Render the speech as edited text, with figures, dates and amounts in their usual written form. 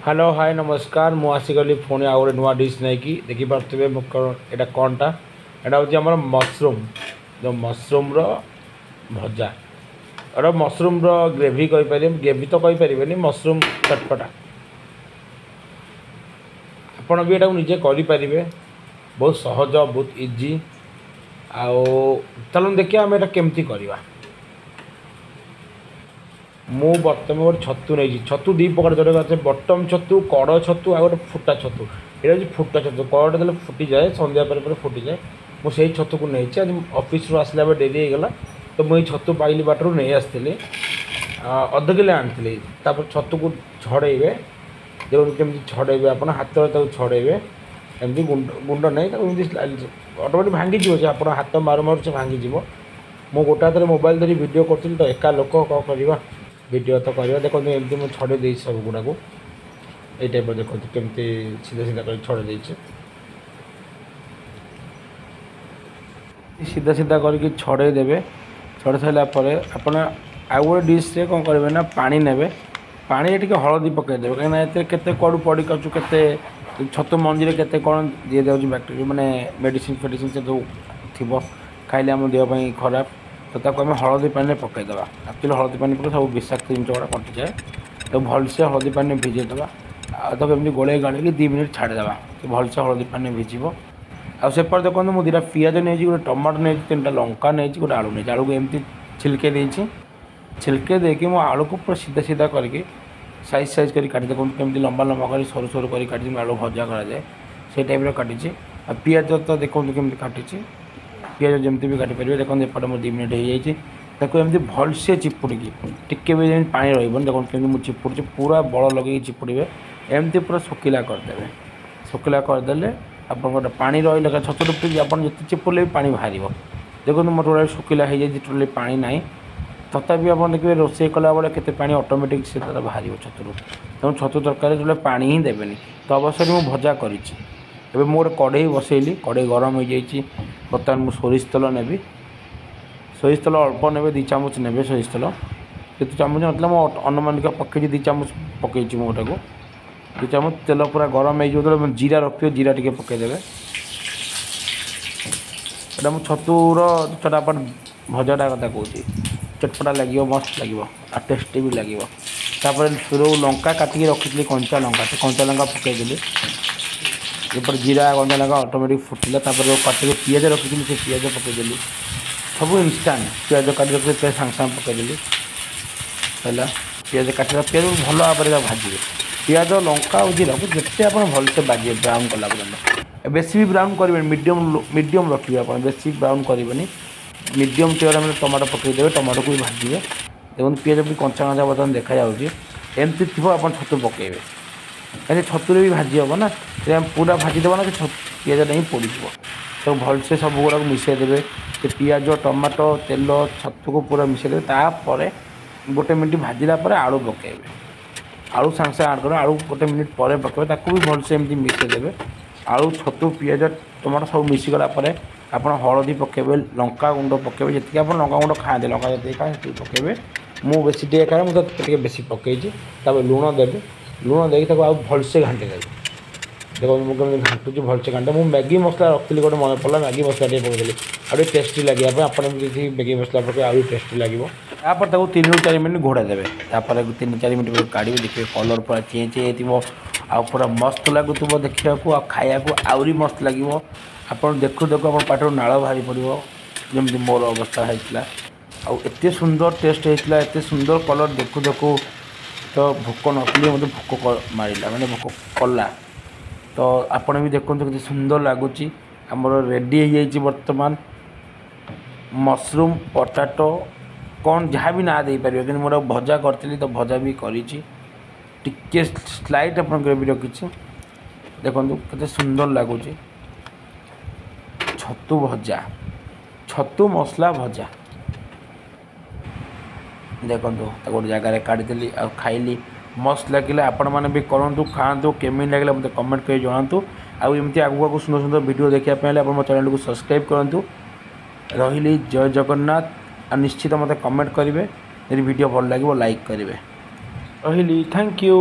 Hello hi नमस्कार मु आसीगली पुणी आउ गोटे नुआ डिश नहीं कि देखिपे यहाँ कौनटा यहाँ हूँ आम मसरूम जो मसरूम भजा और मसरूम ग्रेवी कहीपर ग्रेवी तो कहीपर मसरूम चटपटा आपण भी यहाँ निजे करें बहुत सहज बहुत इजी आउ चलो देखिए आम यहाँ केमती करवा मु बर्तमान गोटे छतु नहीं छतु दी प्रकार जोड़े बटम छतु कड़ छतु आ गए फुटा छतु ये हूँ फुटा छतु कड़े देते फुटी जाए संध्या पर फुटी जाए मुझे छतु को नहीं आज ऑफिस रू आसला डेरी होगला तो मुझे छतु पाइली बाटर नहीं आसती अध किलो आनी छतु को छड़े देखो केमी छड़े आप हाथ छड़े एमती गुंड नहीं अटोमेटिक भांगी आप हाथ मारू मारू से भांगी मु गोटे हाथ मोबाइल धरी वीडियो करी तो एका लोक कौन करवा वीडियो तो करवा देखो एमती मुझे छड़े दे सब गुड़ा को ये टाइप देखो केमती सीधा सीधा कर छड़े देचे सीधा सीधा करके छड़े देवे छड़े सारापर आप आउ गोटे डिश रे कौन करेंगे ना पानी ने पानी टे हलदी पकईदेवे कहीं केते कड़ू पड़ी कचु केते छतु मंजी केते कौन दी जाऊँगी बैक्टेरिया माने मेडिसिन फेडिसिन से जो थी खाइले आम देहपाई खराब तो ताको आम हलदी पानी पकईदेवा एक्चुअली हलदी पानी पकड़ सब विषाक्त जिन गुड़ा कटि जाए तो भलसे हलदी पानी भिजेदेवा आम गोले गाड़ी 2 मिनट छाड़देवा तो भलसे हलदी पानी भिजब आपर देखो मुझे 2टा पिज नहीं गोटे टमाटो नहीं 3टा लंका नहीं गोटे आलू नहीं आलू को एमती छिलके देती छिलके देकी मो आलू को पूरा सीधा सीधा करके साइज साइज कर काटी देखो केमती लंबा लंबा कर सरू सरू कर काटी आलू भजा कराए से टाइप काटी पिज तो देखो केमती काटी पिज जमी भी काटी पारे देखो एपटे मोर 2 मिनट हो जाती एमती भलसे चिपुड़ी टिके भी पा रही देखो केमती मुझे चिपुड़ी पूरा बड़ लगे चिपुड़े एमती पूरा शुखिला करदे शुखिला करदे आप गोटे पा रही छतु टुपी आप जिते चिपुड़े भी पा बाहर देखो मोर टोटाल शुखिला हो जाए टोटाल पा ना तथापि आप देखिए रोषे कला बेले के पानी ऑटोमेटिक से बाहर छतु तेणु छतु तरकारी जो पा ही देवेनि तो अवश्य मुझे भजा करी मोर कड़े बसैली कड़े गरम हो जाइए बर्तमान मुझे सोरिष तेल नेबी सोरिष तेल अल्प ने 2 चामच ने सोरिष तेल कितु चामच मतलब मुझे अनुमानिक पकई 2 चामच पकई मोटा को 2 चामच तेल पूरा गरम हो जीरा रखिए जीरा टे पकईदेवे एटा मु छतुर चटापट भजाटा कथा कौच चटपटा लगे मस्त लगे आ टेस्टी भी लगे सुर लंका काटिकी रखी कंचा लंका से कंचा लंका पकईदेली एपट जीरा कंचा लंका ऑटोमेटिक फुटिला काटिक पिज रखी से पिज पकईदेली सब इनस्टांट पिज काटी रखी सांगे सांगे पकईदेली है पिज काटा पिज भल भाव में भाजे पिज लंका और जीरा को जिते आप भलसे बाजे ब्राउन कला बेसी भी ब्राउन करेंगे मीडियम रखिए आप बेसी ब्राउन करेंगे मीडियम टेयर में टमाटो पकईदेवे टमाटो को भी भाजबे देखो पिज भी कंचा कंचा बर्तमान देखा एमती थी आप छतु पकईबे कहीं छतुरे भी भाजी हम ना पूरा भाजीदेव ना कि पिजटा ही पोड़ तो भलसे सब गुड़ा मिसेदेवे पिज टमाटो तेल छतु को पूरा मिसेदेवे तापर 1 मिनट भाजिला आलू पकईबे आलू सांगे सांगे आड कर आलू 1 मिनट पर पकईबे भी भलसे एमती मिसेदेवे आलू छतु पिज टमाटो सब मिसीगला आप हलदी पकईबे लंका गुंड पकईबे जी आप लंका गुंड खाते लंका जी खाए पकईबे मु बेसी टे खाए मुझे बेसी पकईची लुण देवे लुण देकी भलसे घाटी देवी देखो मुझे घाटुची भलसे घाटे मुझे मैगी मसला रखी गोटे मन पड़ा मैगी मसला टे पकईली आगे टेस्टी लगे आप मैगी मसला पकड़ आ टेस्टी लगे तापर 3 ରୁ 4 मिनट घोड़ा देवे 3-4 मिनट काढ़ी देखिए कलर पूरा चेंज हो पूरा मस्त लगुव देखा खाया आहरी मस्त लगे आप देखु देखु आप पाटर नाड़ बाहरी पड़ो जमी मोर अवस्था होता आते सुंदर टेस्ट होता एत सुंदर कलर देखु देखु तो भोक नकली मतलब भोक मारा मैंने भोक कला तो आपण भी देखते कि सुंदर लगुच आमर रेडी हो बर्तमान मसरूम पोटाटो कौन जहाँ भी ना दे पारे कि मोर भजा करी तो भजा भी करी स्लाइट आप ग्रेवी रखी देखो के सुंदर लगुच छतु भजा छतु मसला भजा देखो गोटे जगार काढ़ी आ खाइली मस्त लगे आपण मैंने भी करूँ खातु केमी लगे मतलब कमेंट कर जनातु आमती आगू आगू सुंदर सुंदर वीडियो देखापी आप चैनल को सब्सक्राइब करूँ रही जय जगन्नाथ निश्चित मत कमेंट करेंगे यदि वीडियो भल लगे लाइक करेंगे रही थैंक यू।